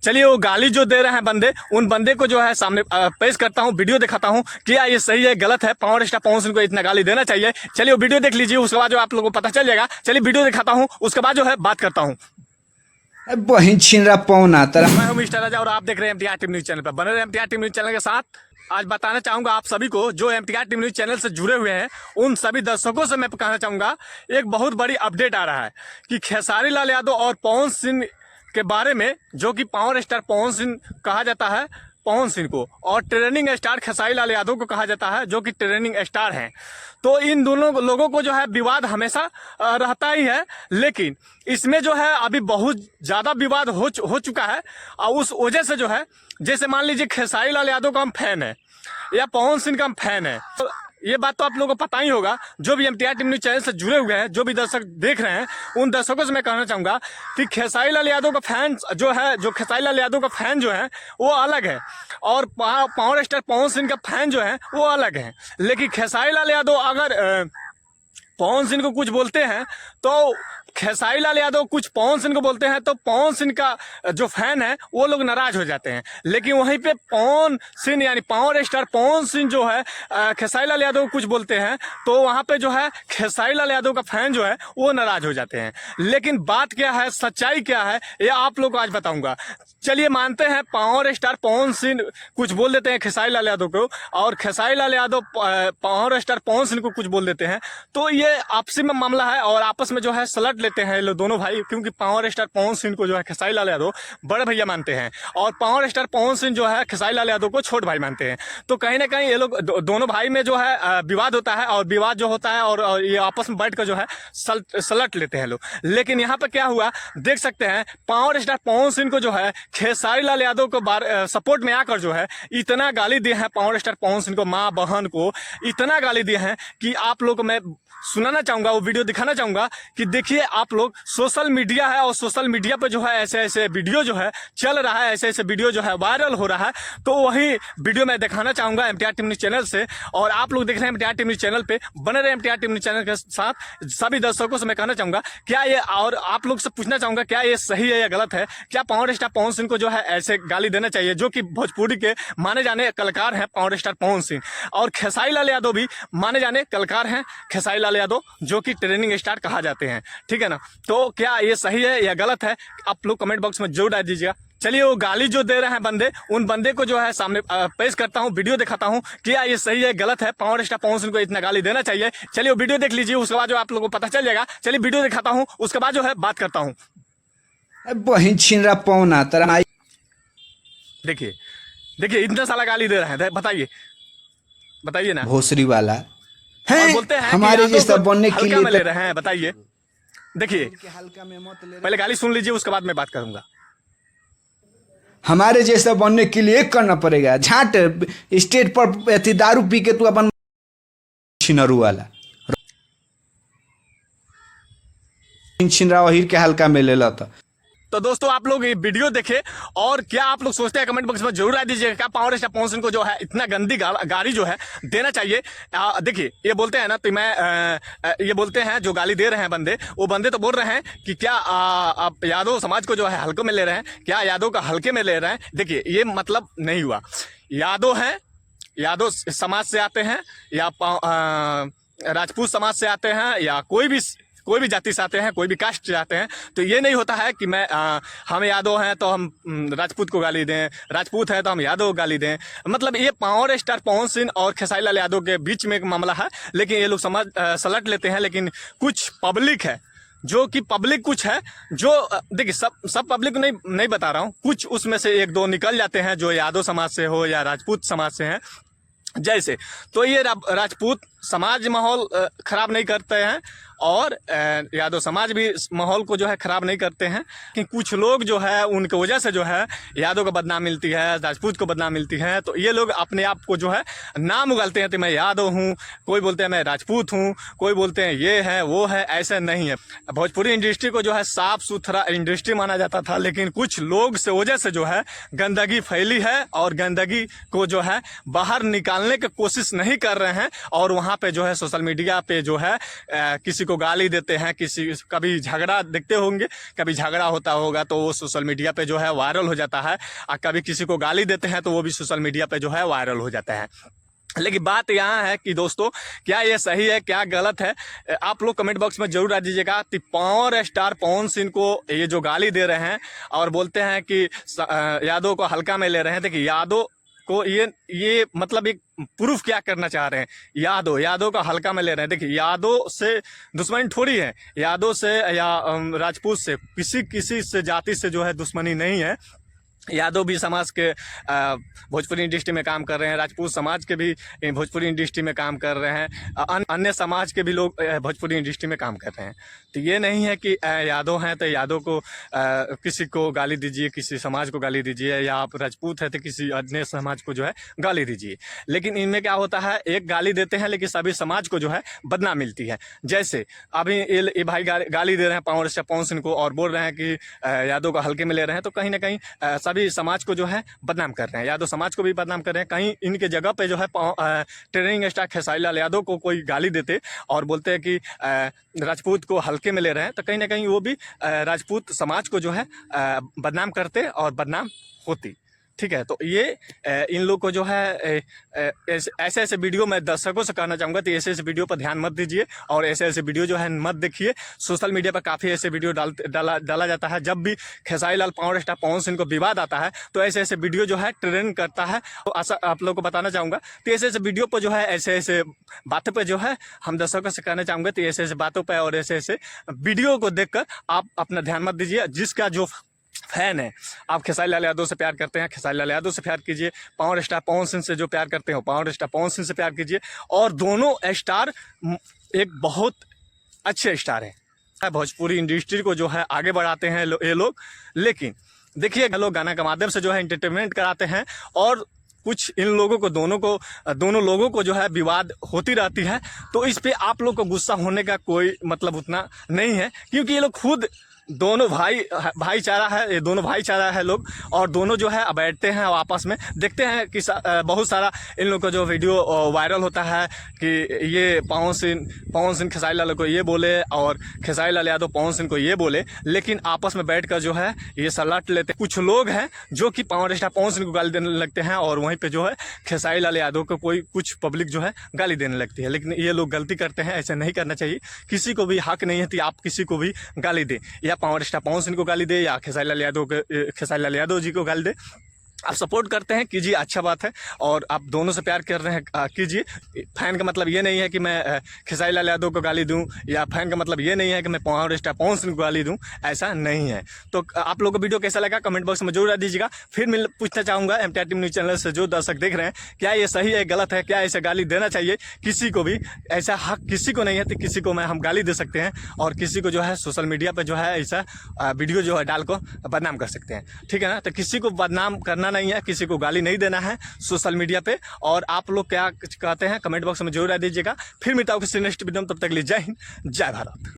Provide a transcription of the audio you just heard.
चलिए वो गाली जो दे रहे हैं बंदे, उन बंदे को जो है सामने पेश करता हूँ, वीडियो दिखाता हूँ क्या ये सही है गलत है, पावर स्टार पवन सिंह को इतना गाली देना चाहिए। चलिए वो वीडियो देख लीजिए, उसके बाद जो आप लोगों को पता चल जाएगा। चलिए वीडियो दिखाता हूँ, उसके बाद जो है बात करता हूँ। बहन छीन रहा पौना तरह। मैं हूं मिस्टर राजा और आप देख रहे हैं एमटीआर टीम न्यूज चैनल पर। बने रहे एमटीआर टीम न्यूज चैनल के साथ। आज बताना चाहूंगा आप सभी को जो एमटीआर टीम न्यूज चैनल से जुड़े हुए हैं, उन सभी दर्शकों से मैं कहना चाहूंगा एक बहुत बड़ी अपडेट आ रहा है कि खेसारी लाल यादव और पवन सिंह के बारे में, जो कि पावर स्टार पवन सिंह कहा जाता है पवन सिंह को, और ट्रेनिंग स्टार खेसारी लाल यादव को कहा जाता है जो कि ट्रेनिंग स्टार हैं। तो इन दोनों लोगों को जो है विवाद हमेशा रहता ही है, लेकिन इसमें जो है अभी बहुत ज़्यादा विवाद हो चुका है। और उस वजह से जो है, जैसे मान लीजिए खेसारी लाल यादव का हम फैन है या पवन सिंह का हम फैन है, तो ये बात तो आप लोगों को पता ही होगा। जो भी एमटीआर टीम न्यूज चैनल से जुड़े हुए हैं, जो भी दर्शक देख रहे हैं, उन दर्शकों से मैं कहना चाहूंगा कि खेसारी लाल यादव का फैन जो है, जो खेसारी लाल यादव का फैन जो है वो अलग है, और पावर स्टार पवन सिंह का फैन जो है वो अलग है। लेकिन खेसारी लाल यादव अगर पवन सिंह को कुछ बोलते हैं तो खेसारी लाल यादव कुछ पवन सिंह को बोलते हैं तो पवन सिंह का जो फैन है वो लोग नाराज हो जाते हैं। लेकिन वहीं पे पवन सिंह यानी पावर स्टार पवन सिंह जो है खेसारी लाल यादव को कुछ बोलते हैं तो वहाँ पे जो है खेसारी लाल यादव का फैन जो है वो नाराज हो जाते हैं। लेकिन बात क्या है, सच्चाई क्या है, ये आप लोग को आज बताऊंगा। चलिए मानते हैं पावर स्टार पवन सिंह कुछ बोल देते हैं खेसारी लाल यादव को, और खेसारी लाल यादव पावर स्टार पवन सिंह को कुछ बोल देते हैं, तो ये आपसी में मामला है और आपस में जो है सलट लेते हैं ये दोनों भाई। क्योंकि पावर स्टार पवन सिंह को जो है खेसारी लाल यादव बड़े भैया मानते हैं और पावर स्टार पवन सिंह जो है खेसारी लाल यादव को छोट भाई मानते हैं। तो कहीं ना कहीं ये लोग दोनों भाई में जो है विवाद होता है, और विवाद जो होता है और ये आपस में बैठ कर जो है सलट लेते हैं लोग। लेकिन यहाँ पे क्या हुआ देख सकते हैं, पावर स्टार पवन सिंह को जो है खेसारी लाल यादव को सपोर्ट में आकर जो है इतना गाली दिए हैं, पावर स्टार पवन सिंह को, माँ बहन को इतना गाली दिए हैं कि आप लोग को मैं सुनाना चाहूंगा, वो वीडियो दिखाना चाहूंगा कि देखिए आप लोग। सोशल मीडिया है और सोशल मीडिया पे जो है ऐसे ऐसे वीडियो जो है चल रहा है, ऐसे ऐसे वीडियो जो है वायरल हो रहा है। तो वही वीडियो मैं दिखाना चाहूंगा एमटीआर टीम न्यूज चैनल से, और आप लोग देख रहे हैं एमटीआर टीम न्यूज चैनल पे। बने रहे एमटीआर टीम न्यूज चैनल के साथ। सभी दर्शकों से मैं कहना चाहूंगा क्या ये, और आप लोग से पूछना चाहूंगा क्या ये सही है या गलत है। क्या पावर स्टार पवन सिंह को जो है ऐसे गाली देना चाहिए, जो कि भोजपुरी के माने जाने कलाकार हैं पावर स्टार पवन सिंह, और खेसारी लाल यादव भी माने जाने कलाकार हैं खेसारी लाल यादव, जो कि ट्रेनिंग स्टार कहा जाते हैं। ठीक है ना, तो क्या ये सही है या गलत है, आप लोग कमेंट बॉक्स में जरूर डाल दीजिएगा। चलिए वो गाली जो दे रहे हैं बंदे, उन बंदे को जो है सामने पेश करता हूँ, वीडियो दिखाता हूँ क्या ये सही है गलत है, पावर स्टार पवन सिंह को इतना गाली देना चाहिए। चलिए वो वीडियो देख लीजिए, उसके बाद जो आप लोगों को पता चल जाएगा। चलिए वीडियो दिखाता हूँ, उसके बाद जो है बात करता हूँ। बहन छीन रहा पौना तरह। देखिए देखिए इतना साला गाली दे रहे हैं, बताइए बताइए ना। भोसरी वाला और है बोलते हैं हमारे जैसा बनने के हल्का लिए में ले रहे हैं, बताइए। देखिए हल्का में मत ले, पहले गाली सुन लीजिए, उसके बाद मैं बात करूंगा। हमारे जैसा बनने के लिए एक करना पड़ेगा। झाट स्टेट पर दारू पी के तू अपन छिनरू वाला छिनरा वही के हल्का में ले ला। तो दोस्तों आप लोग ये वीडियो देखे, और क्या आप लोग सोचते हैं कमेंट बॉक्स में जरूर आ दीजिएगा। क्या पावर स्टार पवन सिंह को जो है इतना गंदी गाली जो है देना चाहिए। देखिए ये बोलते हैं ना, तो मैं ये बोलते हैं जो गाली दे रहे हैं बंदे, वो बंदे तो बोल रहे हैं कि क्या आप यादव समाज को जो है हल्के में ले रहे हैं, क्या यादव का हल्के में ले रहे हैं। देखिए ये मतलब नहीं हुआ। यादव हैं, यादव समाज से आते हैं, या राजपूत समाज से आते हैं, या कोई भी जाति से आते हैं, कोई भी कास्ट से आते हैं, तो ये नहीं होता है कि हम यादव हैं तो हम राजपूत को गाली दें, राजपूत है तो हम यादव को गाली दें। मतलब ये पावर स्टार पवन सिंह और खेसारी लाल यादव के बीच में एक मामला है, लेकिन ये लोग सलट लेते हैं। लेकिन कुछ पब्लिक है, जो कि पब्लिक कुछ है जो, देखिए सब पब्लिक नहीं बता रहा हूँ, कुछ उसमें से एक दो निकल जाते हैं जो यादव समाज से हो या राजपूत समाज से हैं जैसे। तो ये राजपूत समाज माहौल खराब नहीं करते हैं, और यादव समाज भी माहौल को जो है खराब नहीं करते हैं। कि कुछ लोग जो है उनकी वजह से जो है यादव को बदनाम मिलती है, राजपूत को बदनाम मिलती है। तो ये लोग अपने आप को जो है नाम उगलते हैं, तो मैं यादव हूँ, कोई बोलते हैं मैं राजपूत हूँ, कोई बोलते हैं ये है वो है। ऐसे नहीं है। भोजपुरी इंडस्ट्री को जो है साफ सुथरा इंडस्ट्री माना जाता था, लेकिन कुछ लोग से वजह से जो है गंदगी फैली है, और गंदगी को जो है बाहर निकालने की कोशिश नहीं कर रहे हैं। और वहाँ पे जो है सोशल मीडिया पे जो है किसी को को गाली देते हैं, कभी झगड़ा देखते होंगे, कभी झगड़ा होता होगा तो वो सोशल मीडिया पे जो है वायरल हो जाता है, और कभी किसी को गाली देते हैं तो वो भी सोशल मीडिया पे जो है वायरल हो जाता है। लेकिन बात यहाँ है कि दोस्तों, क्या ये सही है, क्या गलत है, आप लोग कमेंट बॉक्स में जरूर डाल दीजिएगा। तो पावर स्टार पवन सिंह को ये जो गाली दे रहे हैं और बोलते हैं कि यादव को हल्का में ले रहे हैं, देखिए यादव को ये मतलब एक प्रूफ क्या करना चाह रहे हैं, यादव का हल्का में ले रहे हैं। देखिए यादव से दुश्मनी थोड़ी है, यादव से या राजपूत से किसी से जाति से जो है दुश्मनी नहीं है। यादव भी समाज के भोजपुरी इंडस्ट्री में काम कर रहे हैं, राजपूत समाज के भी भोजपुरी इंडस्ट्री में काम कर रहे हैं, अन्य समाज के भी लोग भोजपुरी इंडस्ट्री में काम कर रहे हैं। तो ये नहीं है कि यादव हैं तो यादव को किसी को गाली दीजिए, किसी समाज को गाली दीजिए, या आप राजपूत है तो किसी अन्य समाज को जो है गाली दीजिए। लेकिन इनमें क्या होता है, एक गाली देते हैं लेकिन सभी समाज को जो है बदनाम मिलती है। जैसे अभी ये भाई गाली दे रहे हैं पावर स्टार पवन सिंह को और बोल रहे हैं कि यादव को हल्के में ले रहे हैं, तो कहीं ना कहीं सभी समाज को जो है बदनाम कर रहे हैं, यादव समाज को भी बदनाम कर रहे हैं। कहीं इनके जगह पे जो है ट्रेनिंग स्टार खेसारी लाल यादव को कोई गाली देते और बोलते हैं कि राजपूत को हल्के में ले रहे हैं, तो कहीं ना कहीं वो भी राजपूत समाज को जो है बदनाम करते और बदनाम होती। ठीक है, तो ये इन लोग को जो है ऐसे वीडियो मैं दर्शकों से कहना चाहूँगा, तो ऐसे वीडियो पर ध्यान मत दीजिए और ऐसे वीडियो जो है मत देखिए। सोशल मीडिया पर काफ़ी ऐसे वीडियो डाला जाता है। जब भी खेसारी लाल पावर स्टार पवन सिंह को विवाद आता है तो ऐसे वीडियो जो है ट्रेंड करता है। तो ऐसा आप लोग को बताना चाहूँगा, तो ऐसे वीडियो पर जो है ऐसे बातों पर जो है हम दर्शकों से कहना चाहूँगा, तो ऐसे बातों पर और ऐसे वीडियो को देखकर आप अपना ध्यान मत दीजिए। जिसका जो फैन है, आप खेसारी लाल यादव से प्यार करते हैं, खेसारी लाल यादव से प्यार कीजिए। पावर स्टार पवन सिंह से जो प्यार करते हो, पावर स्टार पवन सिंह से प्यार कीजिए। और दोनों स्टार एक बहुत अच्छे स्टार हैं, भोजपुरी इंडस्ट्री को जो है आगे बढ़ाते हैं ये लोग। लेकिन देखिए, लोग गाना के माध्यम से जो है एंटरटेनमेंट कराते हैं और कुछ इन लोगों को दोनों लोगों को जो है विवाद होती रहती है। तो इस पे आप लोग को गुस्सा होने का कोई मतलब उतना नहीं है, क्योंकि ये लोग खुद दोनों भाईचारा है, ये दोनों भाईचारा है लोग, और दोनों जो है बैठते हैं और आपस में देखते हैं कि बहुत सारा इन लोग का जो वीडियो वायरल होता है कि ये पवन सिंह खेसारी लाल को ये बोले और खेसारी लाल यादव पवन सिंह को ये बोले, लेकिन आपस में बैठकर जो है ये सलाट लेते। कुछ लोग हैं जो कि पावर स्टार पवन सिंह को गाली देने लगते हैं और वहीं पे जो है खेसारी लाल यादव को कुछ पब्लिक जो है गाली देने लगती है। लेकिन ये लोग गलती करते हैं, ऐसा नहीं करना चाहिए। किसी को भी हक नहीं है कि आप किसी को भी गाली दें, या पावर स्टार पवन सिंह को गाली दे या खेसारी लाल यादव जी को गाली दे। आप सपोर्ट करते हैं, कीजिए, अच्छा बात है। और आप दोनों से प्यार कर रहे हैं, कीजिए। फैन का मतलब ये नहीं है कि मैं खेसारी लाल यादव को गाली दूं, या फैन का मतलब ये नहीं है कि मैं पावर स्टार पवन सिंह को गाली दूं, ऐसा नहीं है। तो आप लोगों को वीडियो कैसा लगा कमेंट बॉक्स में जरूर डाल दीजिएगा। फिर मैं पूछना चाहूँगा MTR टीम न्यूज़ चैनल से जो दर्शक देख रहे हैं, क्या ये सही है, गलत है, क्या ऐसे गाली देना चाहिए? किसी को भी ऐसा हक किसी को नहीं है, तो किसी को हम गाली दे सकते हैं और किसी को जो है सोशल मीडिया पर जो है ऐसा वीडियो जो है डाल को बदनाम कर सकते हैं। ठीक है ना? तो किसी को बदनाम करना नहीं है, किसी को गाली नहीं देना है सोशल मीडिया पे। और आप लोग क्या कहते हैं कमेंट बॉक्स में जरूर दीजिएगा। फिर मिलता हूं किसी नेक्स्ट वीडियो में, तब तक के लिए जय हिंद, जय भारत।